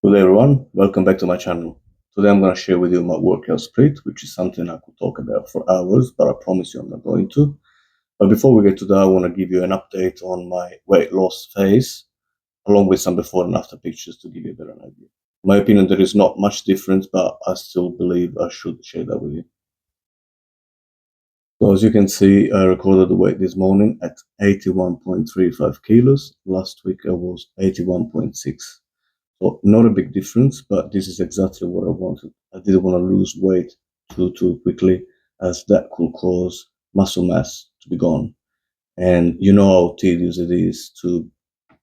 Hello everyone, welcome back to my channel. Today I'm going to share with you my workout split, which is something I could talk about for hours, but I promise you I'm not going to. But before we get to that, I want to give you an update on my weight loss phase, along with some before and after pictures to give you a better idea. In my opinion, there is not much difference, but I still believe I should share that with you. So as you can see, I recorded the weight this morning at 81.35 kilos. Last week I was 81.6. So not a big difference, but this is exactly what I wanted. I didn't want to lose weight too quickly, as that could cause muscle mass to be gone. And you know how tedious it is to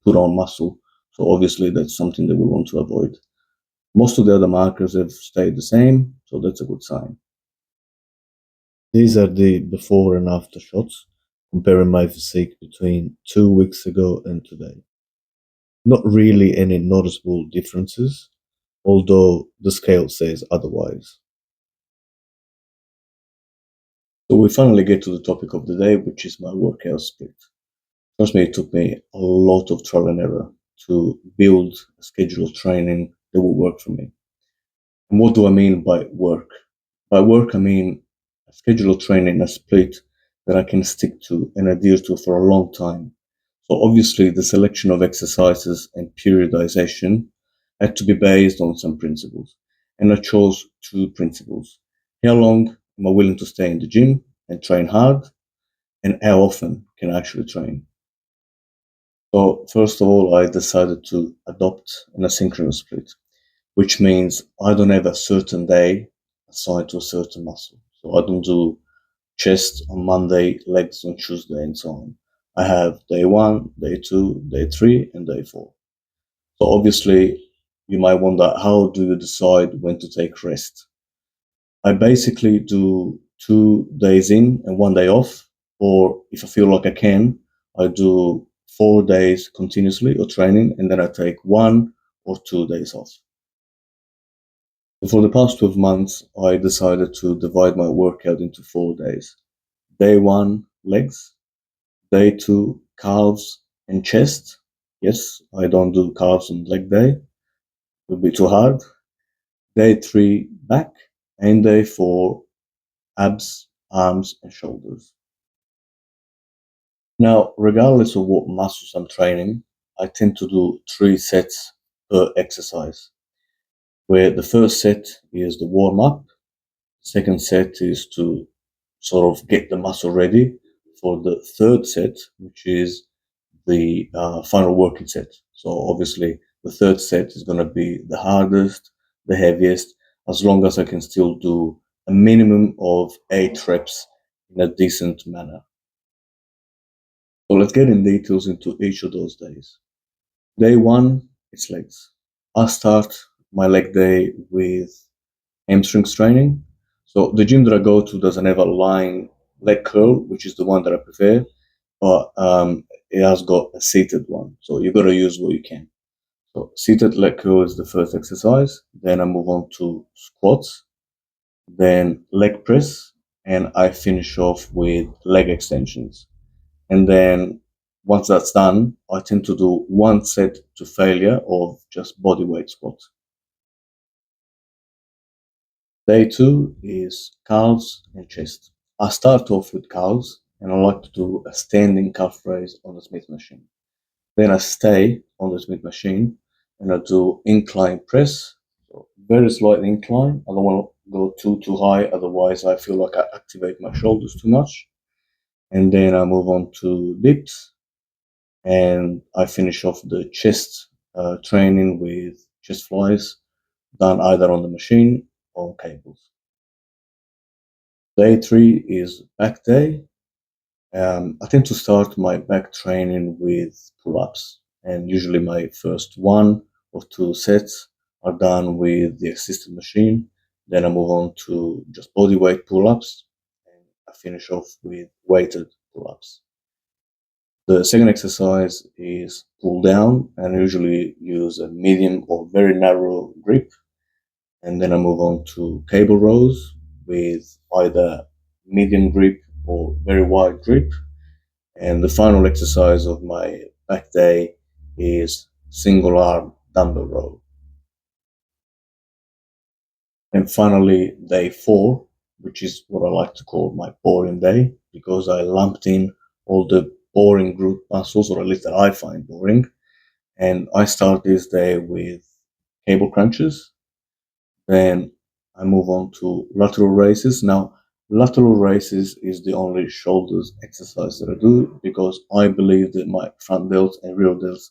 put on muscle. So obviously that's something that we want to avoid. Most of the other markers have stayed the same, so that's a good sign. These are the before and after shots, comparing my physique between 2 weeks ago and today. Not really any noticeable differences, although the scale says otherwise. So we finally get to the topic of the day, which is my workout split. Trust me, it took me a lot of trial and error to build a schedule of training that will work for me. And what do I mean by work? By work, I mean a schedule of training, a split that I can stick to and adhere to for a long time. So obviously the selection of exercises and periodization had to be based on some principles. And I chose two principles. How long am I willing to stay in the gym and train hard? And how often can I actually train? So first of all, I decided to adopt an asynchronous split, which means I don't have a certain day assigned to a certain muscle. So I don't do chest on Monday, legs on Tuesday, and so on. I have day one, day two, day three, and day four. So obviously, you might wonder, how do you decide when to take rest? I basically do 2 days in and 1 day off, or if I feel like I can, I do 4 days continuously or training, and then I take 1 or 2 days off. For the past 12 months, I decided to divide my workout into 4 days. Day one, legs. Day two, calves and chest. Yes, I don't do calves on leg day. It would be too hard. Day three, back. And day four, abs, arms, and shoulders. Now, regardless of what muscles I'm training, I tend to do 3 sets per exercise, where the first set is the warm up, second set is to sort of get the muscle ready for the third set, which is the final working set. So obviously, the third set is going to be the hardest, the heaviest, as long as I can still do a minimum of 8 reps in a decent manner. So let's get in details into each of those days. Day one, it's legs. I start my leg day with hamstrings training. So the gym that I go to doesn't have a lying leg curl, which is the one that I prefer, but it has got a seated one. So you got to use what you can. So seated leg curl is the first exercise. Then I move on to squats, then leg press, and I finish off with leg extensions. And then once that's done, I tend to do 1 set to failure of just body weight squats. Day two is calves and chest. I start off with calves and I like to do a standing calf raise on the Smith machine. Then I stay on the Smith machine and I do incline press, so very slight incline. I don't want to go too high, otherwise I feel like I activate my shoulders too much. And then I move on to dips and I finish off the chest training with chest flies done either on the machine or on cables. Day three is back day. I tend to start my back training with pull-ups, and usually my first 1 or 2 sets are done with the assisted machine. Then I move on to just body weight pull-ups, and I finish off with weighted pull-ups. The second exercise is pull down, and I usually use a medium or very narrow grip. And then I move on to cable rows with either medium grip or very wide grip. And the final exercise of my back day is single arm dumbbell row. And finally, day 4, which is what I like to call my boring day, because I lumped in all the boring group muscles, or at least that I find boring. And I start this day with cable crunches. Then I move on to lateral raises. Now, lateral raises is the only shoulders exercise that I do, because I believe that my front delts and rear delts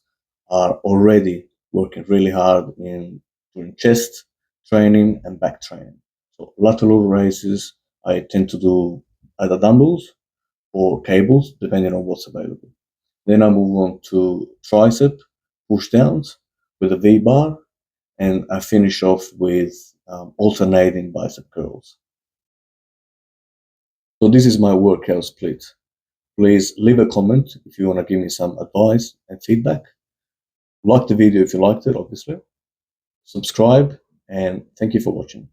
are already working really hard in doing chest training and back training. So lateral raises I tend to do either dumbbells or cables, depending on what's available. Then I move on to tricep push downs with a V bar, and I finish off with alternating bicep curls. So this is my workout split. Please leave a comment if you want to give me some advice and feedback. Like the video if you liked it, obviously. Subscribe, and thank you for watching.